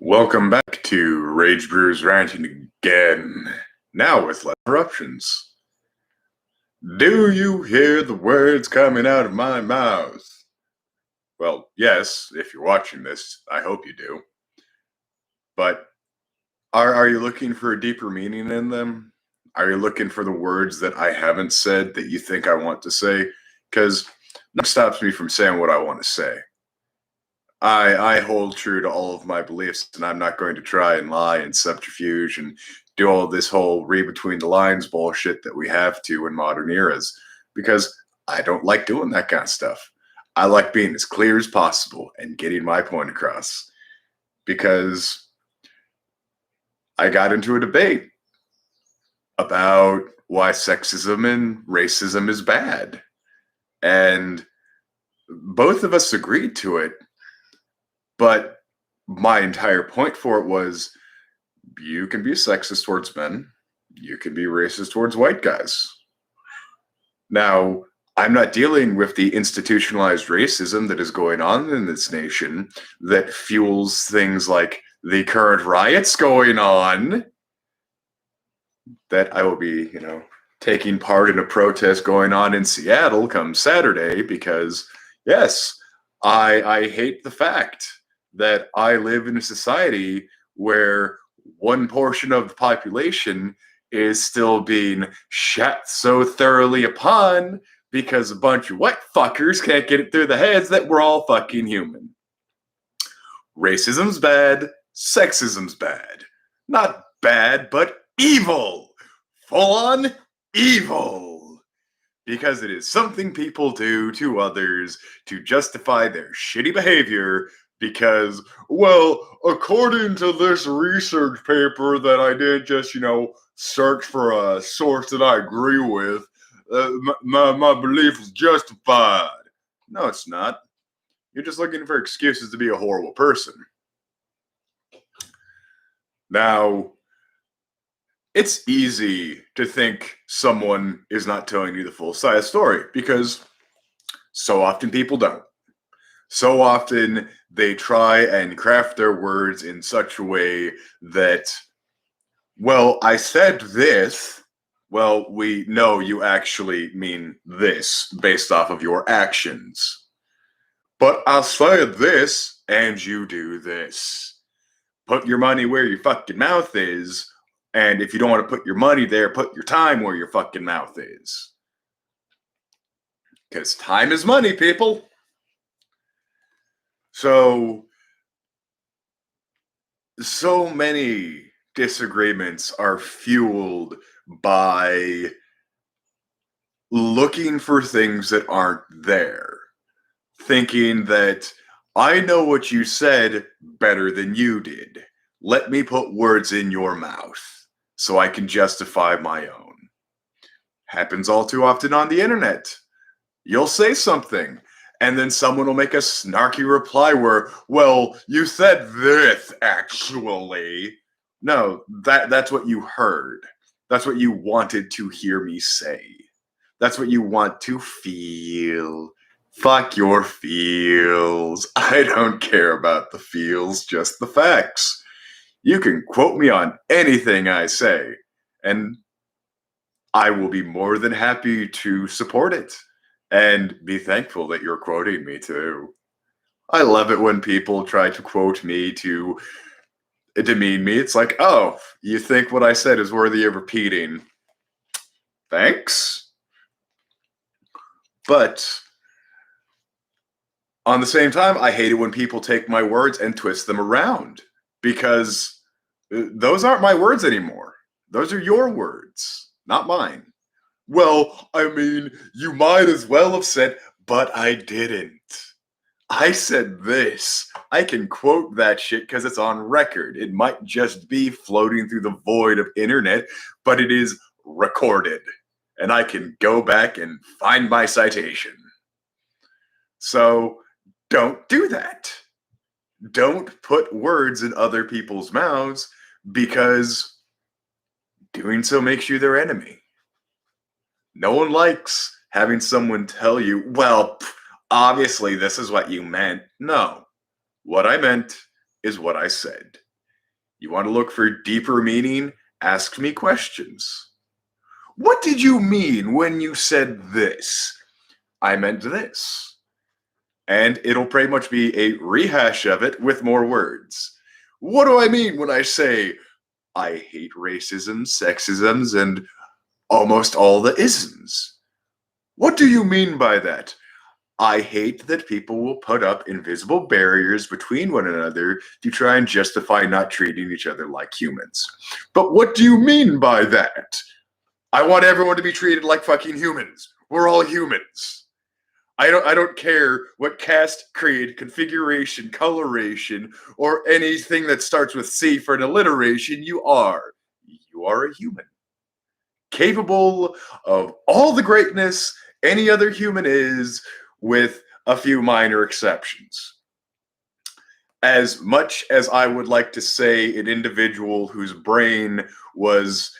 Welcome back to Ragebrew's Ranting again, now with less interruptions. Do you hear the words coming out of my mouth? Well, yes, if you're watching this, I hope you do. But are you looking for a deeper meaning in them? Are you looking for the words that I haven't said that you think I want to say? Because nothing stops me from saying what I want to say. I hold true to all of my beliefs, and I'm not going to try and lie and subterfuge and do all this whole read between the lines bullshit that we have to in modern eras, because I don't like doing that kind of stuff. I like being as clear as possible and getting my point across, because I got into a debate about why sexism and racism is bad, and both of us agreed to it. But my entire point for it was, you can be sexist towards men, you can be racist towards white guys. Now, I'm not dealing with the institutionalized racism that is going on in this nation that fuels things like the current riots going on, that I will be, taking part in a protest going on in Seattle come Saturday, because, yes, I hate the fact that I live in a society where one portion of the population is still being shat so thoroughly upon because a bunch of white fuckers can't get it through their heads that we're all fucking human. Racism's bad, sexism's bad. Not bad, but evil. Full on evil. Because it is something people do to others to justify their shitty behavior, because, well, according to this research paper that I did just, search for a source that I agree with, my belief is justified. No, it's not. You're just looking for excuses to be a horrible person. Now, it's easy to think someone is not telling you the full size story, because so often people don't. So often they try and craft their words in such a way that, well, I said this. Well, we know you actually mean this based off of your actions. But I said this and you do this. Put your money where your fucking mouth is. And if you don't want to put your money there, put your time where your fucking mouth is. Because time is money, people. So many disagreements are fueled by looking for things that aren't there. Thinking that I know what you said better than you did. Let me put words in your mouth so I can justify my own. Happens all too often on the internet. You'll say something, and then someone will make a snarky reply where, well, you said this, actually. No, that's what you heard. That's what you wanted to hear me say. That's what you want to feel. Fuck your feels. I don't care about the feels, just the facts. You can quote me on anything I say, and I will be more than happy to support it and be thankful that you're quoting me too. I love it when people try to quote me to demean me. It's like, oh, you think what I said is worthy of repeating. Thanks. But on the same time, I hate it when people take my words and twist them around, because those aren't my words anymore. Those are your words, not mine. Well, I mean, you might as well have said, but I didn't. I said this. I can quote that shit because it's on record. It might just be floating through the void of internet, but it is recorded. And I can go back and find my citation. So don't do that. Don't put words in other people's mouths, because doing so makes you their enemy. No one likes having someone tell you, well, obviously this is what you meant. No, what I meant is what I said. You want to look for deeper meaning? Ask me questions. What did you mean when you said this? I meant this. And it'll pretty much be a rehash of it with more words. What do I mean when I say I hate racism, sexisms, and almost all the isms? What do you mean by that? I hate that people will put up invisible barriers between one another to try and justify not treating each other like humans. But what do you mean by that? I want everyone to be treated like fucking humans. We're all humans. I don't care what caste, creed, configuration, coloration, or anything that starts with C for an alliteration you are. You are a human. Capable of all the greatness any other human is, with a few minor exceptions. As much as I would like to say an individual whose brain was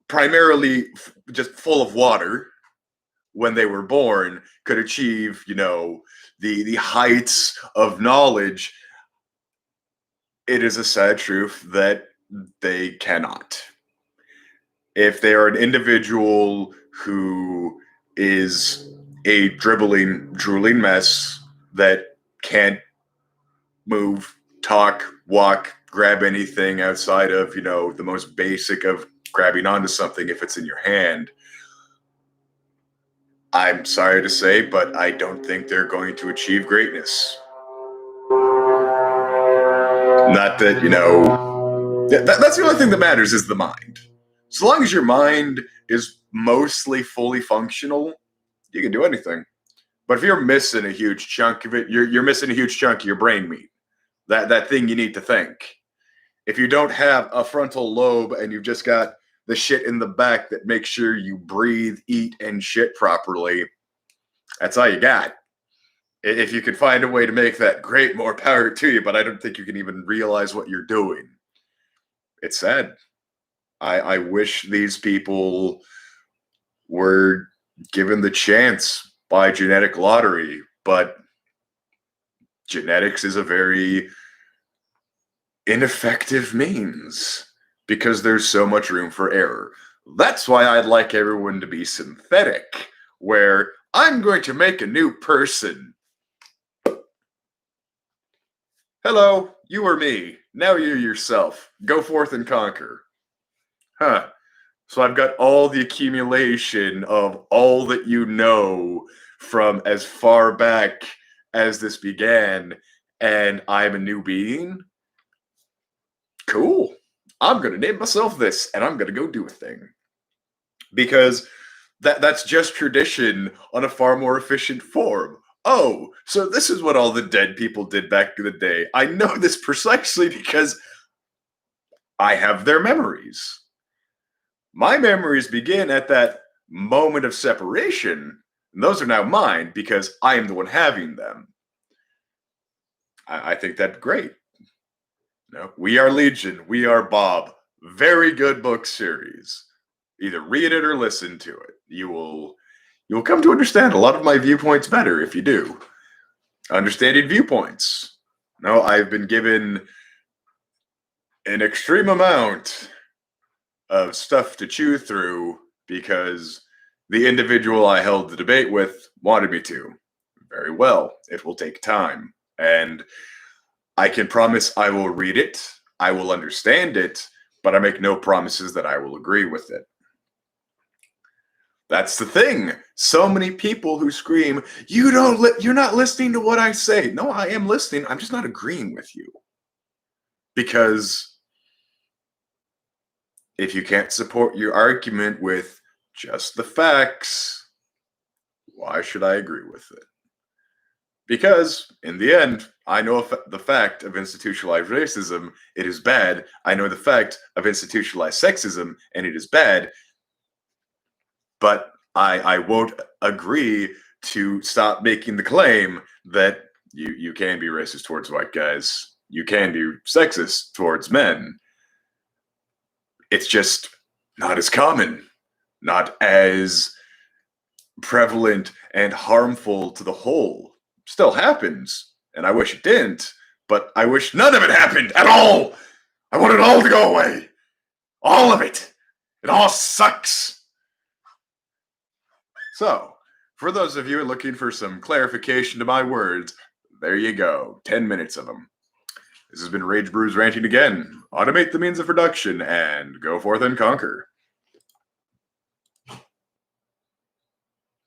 primarily just full of water when they were born could achieve, the heights of knowledge, it is a sad truth that they cannot. If they are an individual who is a dribbling, drooling mess that can't move, talk, walk, grab anything outside of, the most basic of grabbing onto something if it's in your hand, I'm sorry to say, but I don't think they're going to achieve greatness. Not that, that's the only thing that matters is the mind. So long as your mind is mostly fully functional, you can do anything. But if you're missing a huge chunk of it, you're missing a huge chunk of your brain meat. That thing you need to think. If you don't have a frontal lobe and you've just got the shit in the back that makes sure you breathe, eat, and shit properly, that's all you got. If you can find a way to make that great, more power to you, but I don't think you can even realize what you're doing. It's sad. I wish these people were given the chance by genetic lottery, but genetics is a very ineffective means because there's so much room for error. That's why I'd like everyone to be synthetic, where I'm going to make a new person. Hello, you are me. Now you're yourself. Go forth and conquer. Huh. So I've got all the accumulation of all that you know from as far back as this began, and I'm a new being? Cool. I'm going to name myself this, and I'm going to go do a thing. Because that's just tradition on a far more efficient form. Oh, so this is what all the dead people did back in the day. I know this precisely because I have their memories. My memories begin at that moment of separation, and those are now mine because I am the one having them. I think that's great. No, We Are Legion, We Are Bob. Very good book series. Either read it or listen to it. You'll come to understand a lot of my viewpoints better if you do. Understanding viewpoints. No, I've been given an extreme amount of stuff to chew through because the individual I held the debate with wanted me to. Very well. It will take time. And I can promise I will read it, I will understand it, but I make no promises that I will agree with it. That's the thing. So many people who scream, you're not listening to what I say. No, I am listening. I'm just not agreeing with you. Because if you can't support your argument with just the facts, why should I agree with it? Because in the end, I know the fact of institutionalized racism, it is bad. I know the fact of institutionalized sexism, and it is bad. But I won't agree to stop making the claim that you can be racist towards white guys. You can be sexist towards men. It's just not as common, not as prevalent and harmful to the whole. Still happens, and I wish it didn't, but I wish none of it happened at all. I want it all to go away. All of it. It all sucks. So, for those of you looking for some clarification to my words, there you go. 10 minutes of them. This has been Ragebrew's Ranting again. Automate the means of production and go forth and conquer.